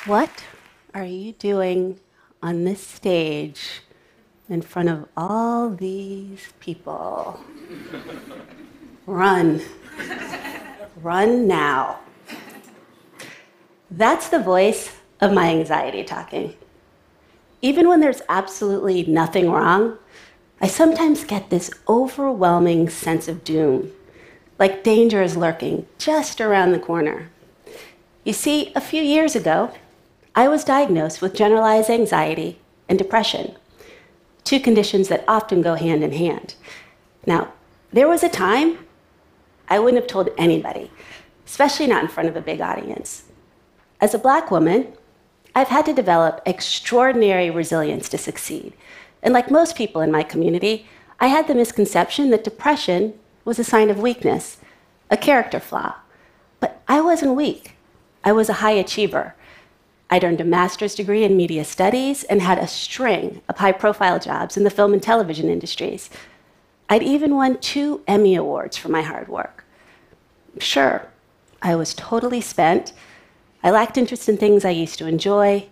What are you doing on this stage in front of all these people? Run. Run now. That's the voice of my anxiety talking. Even when there's absolutely nothing wrong, I sometimes get this overwhelming sense of doom, like danger is lurking just around the corner. You see, a few years ago, I was diagnosed with generalized anxiety and depression, two conditions that often go hand in hand. Now, there was a time I wouldn't have told anybody, especially not in front of a big audience. As a Black woman, I've had to develop extraordinary resilience to succeed. And like most people in my community, I had the misconception that depression was a sign of weakness, a character flaw. But I wasn't weak. I was a high achiever. I'd earned a master's degree in media studies and had a string of high-profile jobs in the film and television industries. I'd even won 2 Emmy Awards for my hard work. Sure, I was totally spent. I lacked interest in things I used to enjoy,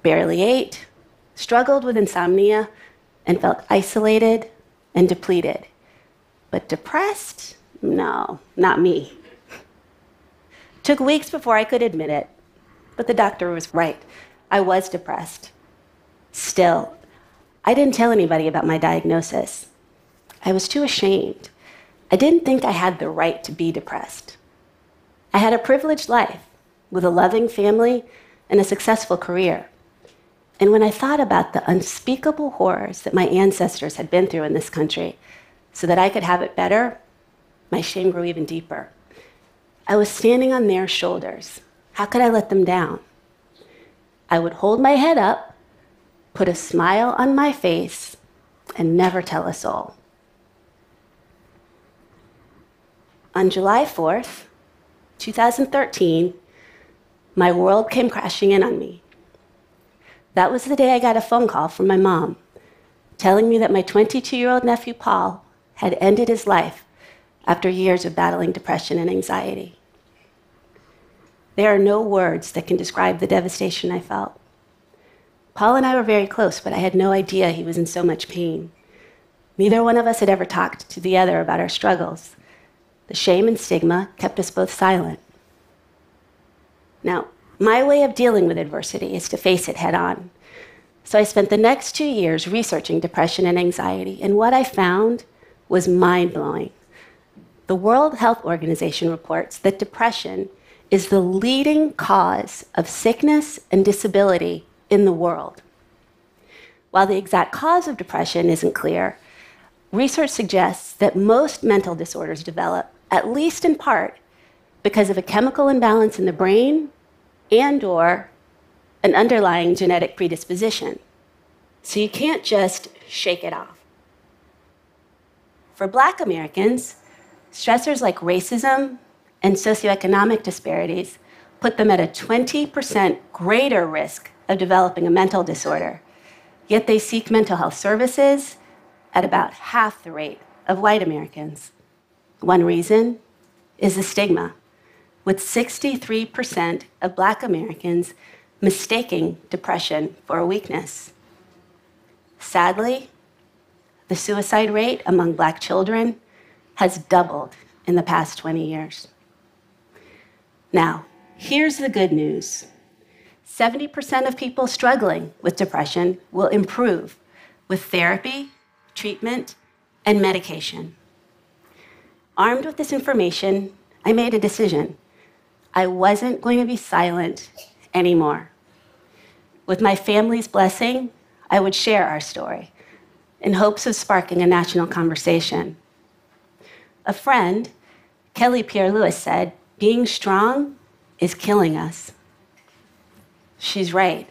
barely ate, struggled with insomnia, and felt isolated and depleted. But depressed? No, not me. Took weeks before I could admit it, but the doctor was right. I was depressed. Still, I didn't tell anybody about my diagnosis. I was too ashamed. I didn't think I had the right to be depressed. I had a privileged life with a loving family and a successful career. And when I thought about the unspeakable horrors that my ancestors had been through in this country so that I could have it better, my shame grew even deeper. I was standing on their shoulders. How could I let them down? I would hold my head up, put a smile on my face, and never tell a soul. On July 4th, 2013, my world came crashing in on me. That was the day I got a phone call from my mom telling me that my 22-year-old nephew, Paul, had ended his life after years of battling depression and anxiety. There are no words that can describe the devastation I felt. Paul and I were very close, but I had no idea he was in so much pain. Neither one of us had ever talked to the other about our struggles. The shame and stigma kept us both silent. Now, my way of dealing with adversity is to face it head on. So I spent the next 2 years researching depression and anxiety, and what I found was mind-blowing. The World Health Organization reports that depression is the leading cause of sickness and disability in the world. While the exact cause of depression isn't clear, research suggests that most mental disorders develop, at least in part, because of a chemical imbalance in the brain and/or an underlying genetic predisposition. So you can't just shake it off. For Black Americans, stressors like racism and socioeconomic disparities put them at a 20% greater risk of developing a mental disorder, yet they seek mental health services at about half the rate of white Americans. One reason is the stigma, with 63% of Black Americans mistaking depression for a weakness. Sadly, the suicide rate among Black children has doubled in the past 20 years. Now, here's the good news. 70% of people struggling with depression will improve with therapy, treatment, and medication. Armed with this information, I made a decision. I wasn't going to be silent anymore. With my family's blessing, I would share our story in hopes of sparking a national conversation. A friend, Kelly Pierre-Louis, said, "Being strong is killing us." She's right.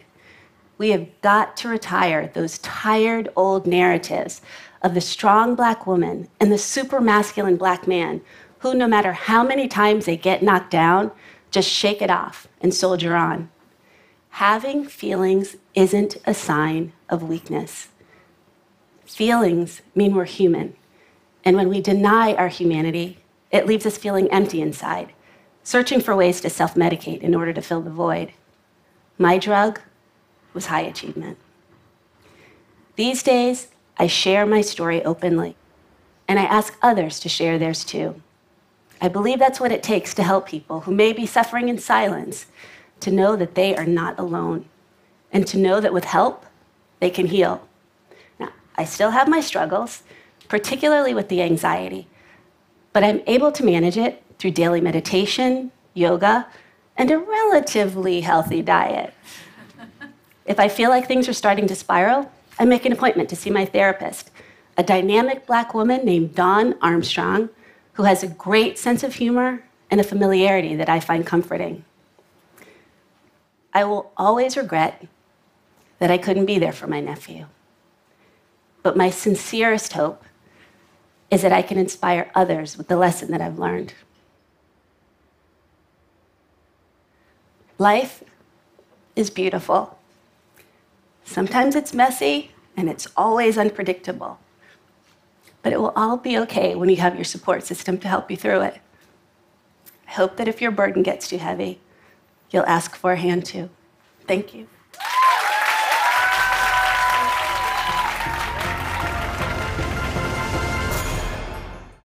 We have got to retire those tired old narratives of the strong Black woman and the super masculine Black man who, no matter how many times they get knocked down, just shake it off and soldier on. Having feelings isn't a sign of weakness. Feelings mean we're human. And when we deny our humanity, it leaves us feeling empty inside, searching for ways to self-medicate in order to fill the void. My drug was high achievement. These days, I share my story openly, and I ask others to share theirs too. I believe that's what it takes to help people who may be suffering in silence to know that they are not alone, and to know that with help, they can heal. Now, I still have my struggles, particularly with the anxiety, but I'm able to manage it through daily meditation, yoga, and a relatively healthy diet. If I feel like things are starting to spiral, I make an appointment to see my therapist, a dynamic Black woman named Dawn Armstrong, who has a great sense of humor and a familiarity that I find comforting. I will always regret that I couldn't be there for my nephew. But my sincerest hope is that I can inspire others with the lesson that I've learned. Life is beautiful. Sometimes it's messy, and it's always unpredictable. But it will all be okay when you have your support system to help you through it. I hope that if your burden gets too heavy, you'll ask for a hand too. Thank you.